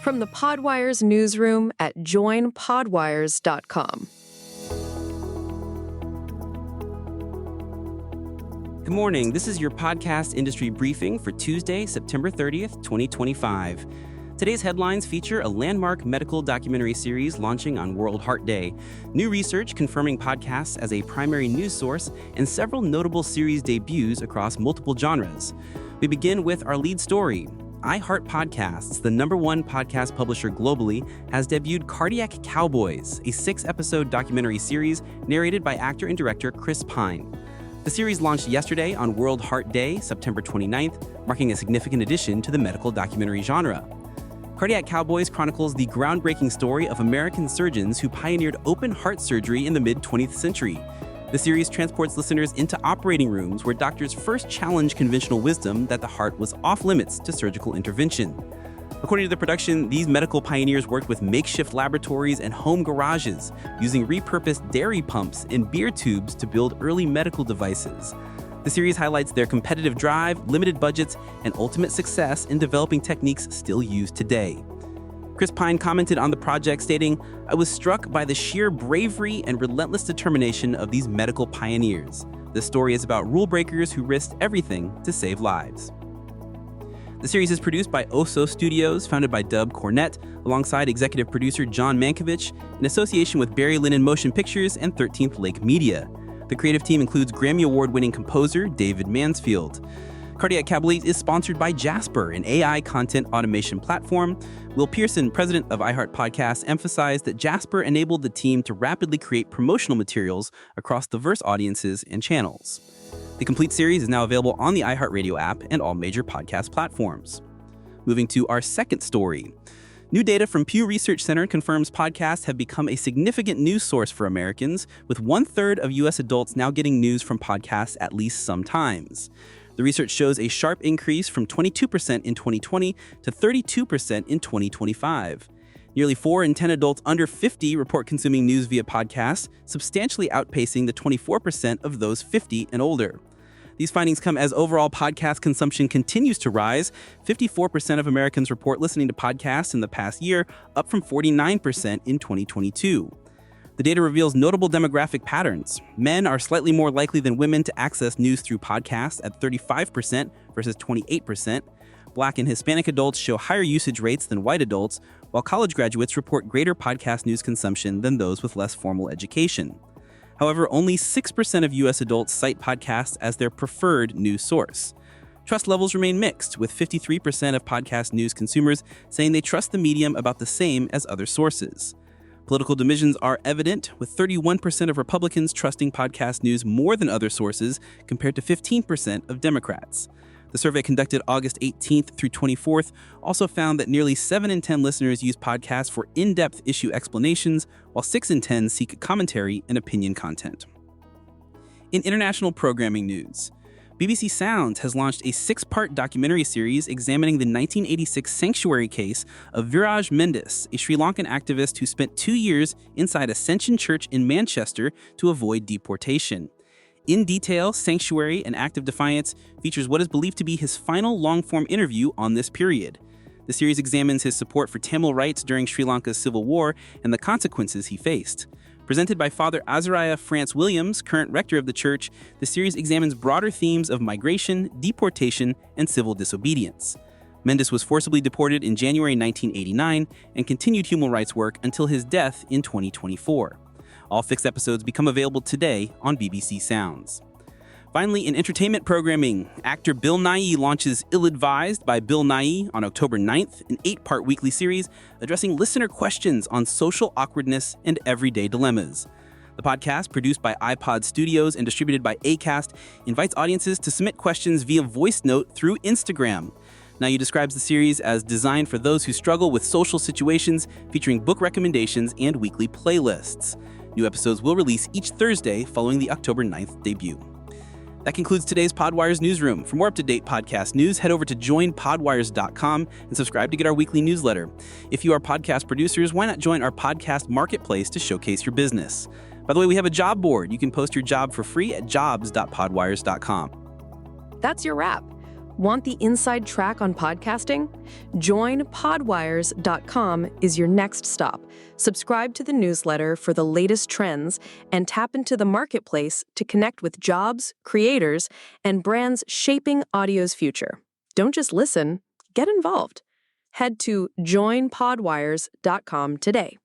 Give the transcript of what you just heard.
From the Podwires newsroom at joinpodwires.com. Good morning. This is your podcast industry briefing for Tuesday, September 30th, 2025. Today's headlines feature a landmark medical documentary series launching on World Heart Day, new research confirming podcasts as a primary news source, and several notable series debuts across multiple genres. We begin with our lead story. iHeart Podcasts, the #1 podcast publisher globally, has debuted Cardiac Cowboys, a 6-episode documentary series narrated by actor and director Chris Pine. The series launched yesterday on World Heart Day, September 29th, marking a significant addition to the medical documentary genre. Cardiac Cowboys chronicles the groundbreaking story of American surgeons who pioneered open heart surgery in the mid-20th century. The series transports listeners into operating rooms where doctors first challenged conventional wisdom that the heart was off-limits to surgical intervention. According to the production, these medical pioneers worked with makeshift laboratories and home garages, using repurposed dairy pumps and beer tubes to build early medical devices. The series highlights their competitive drive, limited budgets, and ultimate success in developing techniques still used today. Chris Pine commented on the project, stating, "I was struck by the sheer bravery and relentless determination of these medical pioneers. This story is about rule breakers who risked everything to save lives." The series is produced by Oso Studios, founded by Dub Cornett, alongside executive producer John Mankiewicz, in association with Barry Lyndon Motion Pictures and 13th Lake Media. The creative team includes Grammy Award-winning composer David Mansfield. Cardiac Cowboys is sponsored by Jasper, an AI content automation platform. Will Pearson, president of iHeart Podcasts, emphasized that Jasper enabled the team to rapidly create promotional materials across diverse audiences and channels. The complete series is now available on the iHeartRadio app and all major podcast platforms. Moving to our second story. New data from Pew Research Center confirms podcasts have become a significant news source for Americans, with 1/3 of U.S. adults now getting news from podcasts at least sometimes. The research shows a sharp increase from 22% in 2020 to 32% in 2025. Nearly 4 in 10 adults under 50 report consuming news via podcasts, substantially outpacing the 24% of those 50 and older. These findings come as overall podcast consumption continues to rise. 54% of Americans report listening to podcasts in the past year, up from 49% in 2022. The data reveals notable demographic patterns. Men are slightly more likely than women to access news through podcasts at 35% versus 28%. Black and Hispanic adults show higher usage rates than white adults, while college graduates report greater podcast news consumption than those with less formal education. However, only 6% of U.S. adults cite podcasts as their preferred news source. Trust levels remain mixed, with 53% of podcast news consumers saying they trust the medium about the same as other sources. Political divisions are evident, with 31% of Republicans trusting podcast news more than other sources, compared to 15% of Democrats. The survey conducted August 18th through 24th also found that nearly 7 in 10 listeners use podcasts for in-depth issue explanations, while 6 in 10 seek commentary and opinion content. In international programming news, BBC Sounds has launched a 6-part documentary series examining the 1986 sanctuary case of Viraj Mendis, a Sri Lankan activist who spent 2 years inside Ascension Church in Manchester to avoid deportation. In detail, Sanctuary, an Act of Defiance, features what is believed to be his final long-form interview on this period. The series examines his support for Tamil rights during Sri Lanka's civil war and the consequences he faced. Presented by Father Azariah France-Williams, current rector of the church, the series examines broader themes of migration, deportation, and civil disobedience. Mendis was forcibly deported in January 1989 and continued human rights work until his death in 2024. All 6 episodes become available today on BBC Sounds. Finally, in entertainment programming, actor Bill Nighy launches Ill-Advised by Bill Nighy on October 9th, an 8-part weekly series addressing listener questions on social awkwardness and everyday dilemmas. The podcast, produced by iPod Studios and distributed by Acast, invites audiences to submit questions via voice note through Instagram. Nighy describes the series as designed for those who struggle with social situations, featuring book recommendations and weekly playlists. New episodes will release each Thursday following the October 9th debut. That concludes today's Podwires newsroom. For more up-to-date podcast news, head over to joinpodwires.com and subscribe to get our weekly newsletter. If you are podcast producers, why not join our podcast marketplace to showcase your business? By the way, we have a job board. You can post your job for free at jobs.podwires.com. That's your wrap. Want the inside track on podcasting? JoinPodwires.com is your next stop. Subscribe to the newsletter for the latest trends and tap into the marketplace to connect with jobs, creators, and brands shaping audio's future. Don't just listen, get involved. Head to joinpodwires.com today.